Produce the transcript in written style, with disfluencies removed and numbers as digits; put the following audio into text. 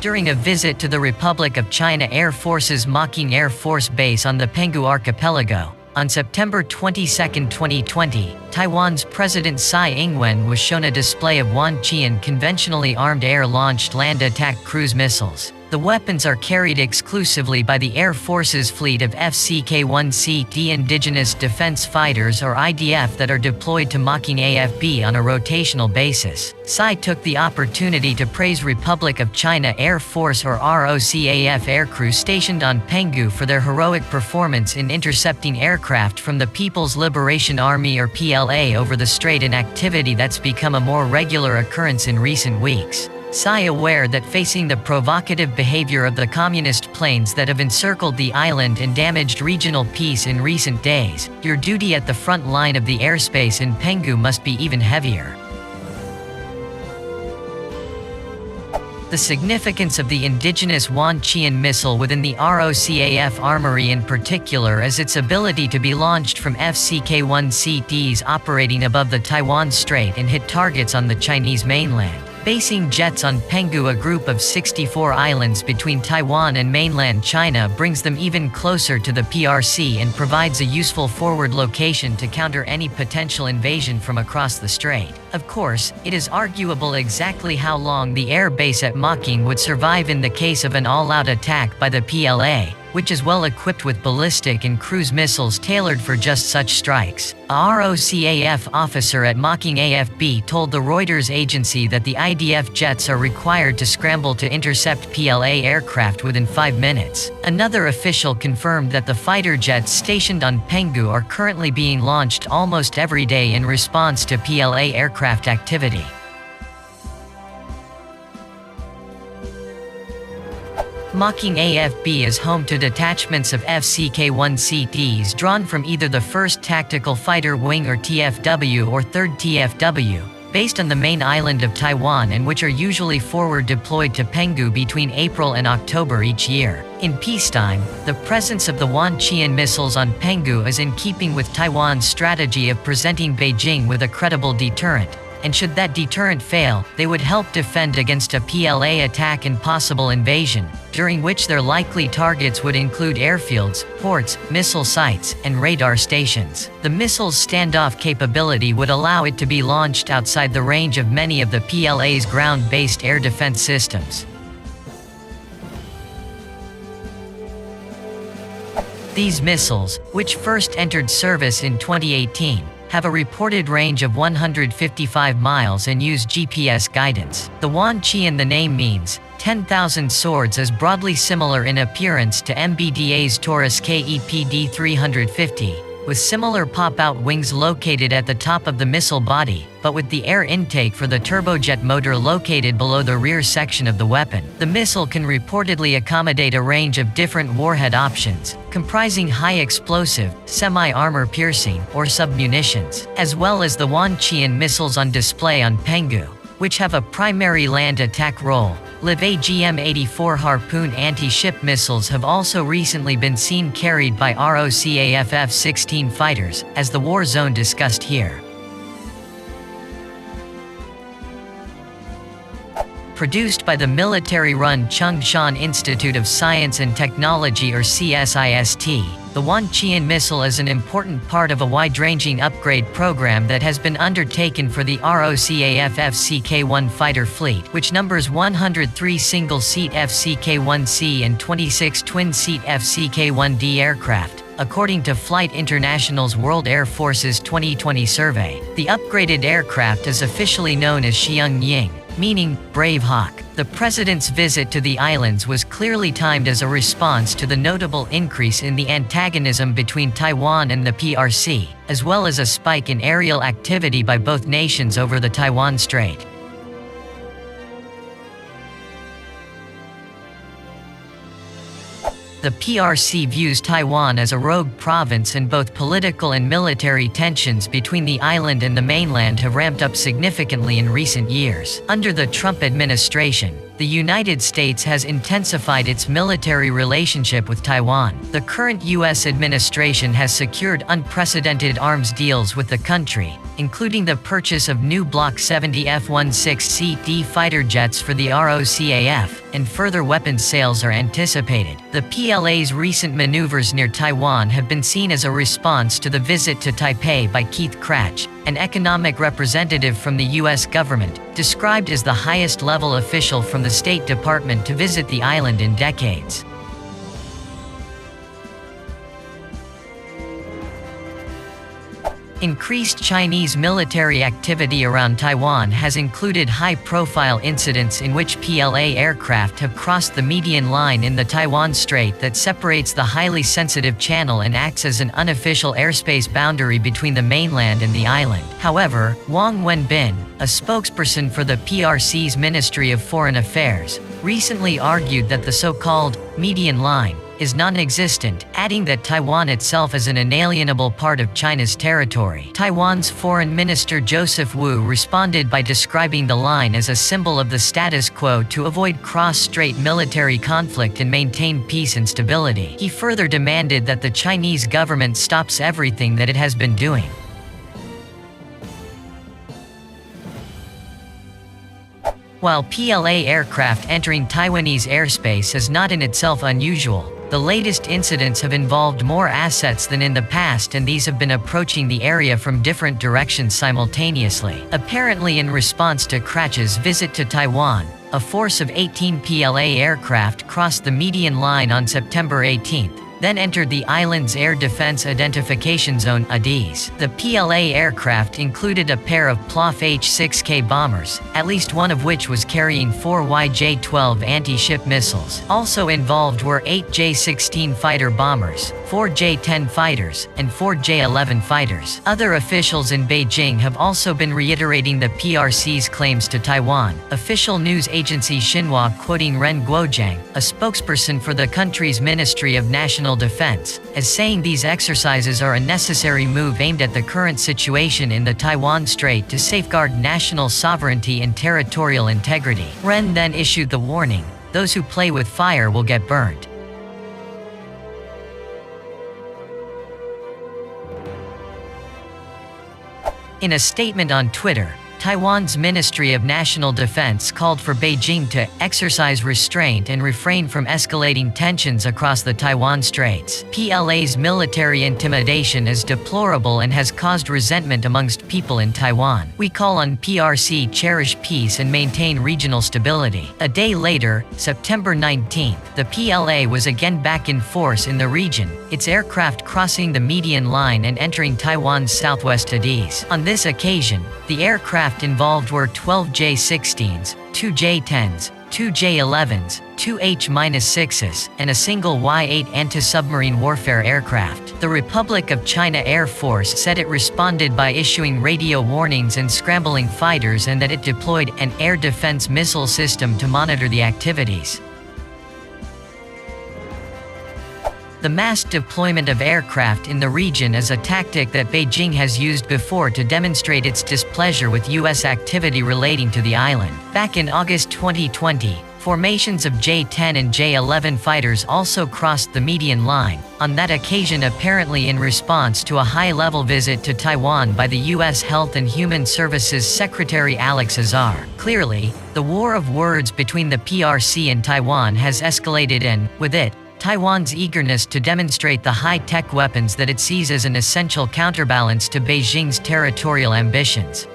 During a visit to the Republic of China Air Force's Making Air Force Base on the Penghu Archipelago, on September 22, 2020, Taiwan's President Tsai Ing-wen was shown a display of Wanqian conventionally armed air-launched land attack cruise missiles. The weapons are carried exclusively by the Air Force's fleet of FCK-1C Indigenous Defense Fighters or IDF that are deployed to Making AFB on a rotational basis. Tsai took the opportunity to praise Republic of China Air Force or ROCAF aircrew stationed on Penghu for their heroic performance in intercepting aircraft from the People's Liberation Army or PLA over the strait, an activity that's become a more regular occurrence in recent weeks. Tsai, aware that facing the provocative behavior of the communist planes that have encircled the island and damaged regional peace in recent days, your duty at the front line of the airspace in Penghu must be even heavier. The significance of the indigenous Wanqian missile within the ROCAF armory in particular is its ability to be launched from FCK-1Cs operating above the Taiwan Strait and hit targets on the Chinese mainland. Basing jets on Penghu, a group of 64 islands between Taiwan and mainland China, brings them even closer to the PRC and provides a useful forward location to counter any potential invasion from across the strait. Of course, it is arguable exactly how long the air base at Making would survive in the case of an all-out attack by the PLA, which is well equipped with ballistic and cruise missiles tailored for just such strikes. A ROCAF officer at Making AFB told the Reuters agency that the IDF jets are required to scramble to intercept PLA aircraft within 5 minutes. Another official confirmed that the fighter jets stationed on Penghu are currently being launched almost every day in response to PLA aircraft activity. Making AFB is home to detachments of FCK-1Cs drawn from either the 1st Tactical Fighter Wing or TFW or 3rd TFW, based on the main island of Taiwan, and which are usually forward deployed to Penghu between April and October each year. In peacetime, the presence of the Wanqian missiles on Penghu is in keeping with Taiwan's strategy of presenting Beijing with a credible deterrent, and should that deterrent fail, they would help defend against a PLA attack and possible invasion, during which their likely targets would include airfields, ports, missile sites, and radar stations. The missile's standoff capability would allow it to be launched outside the range of many of the PLA's ground-based air defense systems. These missiles, which first entered service in 2018, have a reported range of 155 miles and use GPS guidance. The Wanqian, the name means 10,000 swords, is broadly similar in appearance to MBDA's Taurus KEPD 350, with similar pop-out wings located at the top of the missile body, but with the air intake for the turbojet motor located below the rear section of the weapon. The missile can reportedly accommodate a range of different warhead options, comprising high explosive, semi-armor piercing, or sub-munitions, as well as the Wanqian missiles on display on Penghu, which have a primary land attack role. Live AGM-84 Harpoon anti-ship missiles have also recently been seen carried by ROCAF F-16 fighters, as the war zone discussed here. Produced by the military-run Chung-Shan Institute of Science and Technology or CSIST, the Wanqian missile is an important part of a wide-ranging upgrade program that has been undertaken for the ROCAF FCK-1 fighter fleet, which numbers 103 single-seat FCK-1C and 26 twin-seat FCK-1D aircraft, according to Flight International's World Air Force's 2020 survey. The upgraded aircraft is officially known as Xiang Ying, meaning Brave Hawk. The president's visit to the islands was clearly timed as a response to the notable increase in the antagonism between Taiwan and the PRC, as well as a spike in aerial activity by both nations over the Taiwan Strait. The PRC views Taiwan as a rogue province, and both political and military tensions between the island and the mainland have ramped up significantly in recent years. Under the Trump administration, the United States has intensified its military relationship with Taiwan. The current U.S. administration has secured unprecedented arms deals with the country, including the purchase of new Block 70 F-16C/D fighter jets for the ROCAF, and further weapons sales are anticipated. The PLA's recent maneuvers near Taiwan have been seen as a response to the visit to Taipei by Keith Krach, an economic representative from the U.S. government, described as the highest-level official from the State Department to visit the island in decades. Increased Chinese military activity around Taiwan has included high-profile incidents in which PLA aircraft have crossed the median line in the Taiwan Strait that separates the highly sensitive channel and acts as an unofficial airspace boundary between the mainland and the island. However, Wang Wenbin, a spokesperson for the PRC's Ministry of Foreign Affairs, recently argued that the so-called median line is non-existent, adding that Taiwan itself is an inalienable part of China's territory. Taiwan's Foreign Minister Joseph Wu responded by describing the line as a symbol of the status quo to avoid cross-strait military conflict and maintain peace and stability. He further demanded that the Chinese government stops everything that it has been doing. While PLA aircraft entering Taiwanese airspace is not in itself unusual, the latest incidents have involved more assets than in the past, and these have been approaching the area from different directions simultaneously. Apparently in response to Krach's visit to Taiwan, a force of 18 PLA aircraft crossed the median line on September 18, then entered the island's Air Defense Identification Zone (ADIZ). The PLA aircraft included a pair of PLOF H-6K bombers, at least one of which was carrying 4 YJ-12 anti-ship missiles. Also involved were 8 J-16 fighter bombers, 4 J-10 fighters, and 4 J-11 fighters. Other officials in Beijing have also been reiterating the PRC's claims to Taiwan. Official news agency Xinhua, quoting Ren Guojiang, a spokesperson for the country's Ministry of National Defense, as saying these exercises are a necessary move aimed at the current situation in the Taiwan Strait to safeguard national sovereignty and territorial integrity. Ren then issued the warning, "Those who play with fire will get burnt." In a statement on Twitter, Taiwan's Ministry of National Defense called for Beijing to exercise restraint and refrain from escalating tensions across the Taiwan Straits. PLA's military intimidation is deplorable and has caused resentment amongst people in Taiwan. We call on PRC cherish peace and maintain regional stability. A day later, September 19, the PLA was again back in force in the region, its aircraft crossing the median line and entering Taiwan's southwest ADIZ. On this occasion, the aircraft involved were 12 J-16s, 2 J-10s, 2 J-11s, 2 H-6s, and a single Y-8 anti-submarine warfare aircraft. The Republic of China Air Force said it responded by issuing radio warnings and scrambling fighters, and that it deployed an air defense missile system to monitor the activities. The mass deployment of aircraft in the region is a tactic that Beijing has used before to demonstrate its displeasure with U.S. activity relating to the island. Back in August 2020, formations of J-10 and J-11 fighters also crossed the median line, on that occasion apparently in response to a high-level visit to Taiwan by the U.S. Health and Human Services Secretary Alex Azar. Clearly, the war of words between the PRC and Taiwan has escalated and, with it, Taiwan's eagerness to demonstrate the high-tech weapons that it sees as an essential counterbalance to Beijing's territorial ambitions.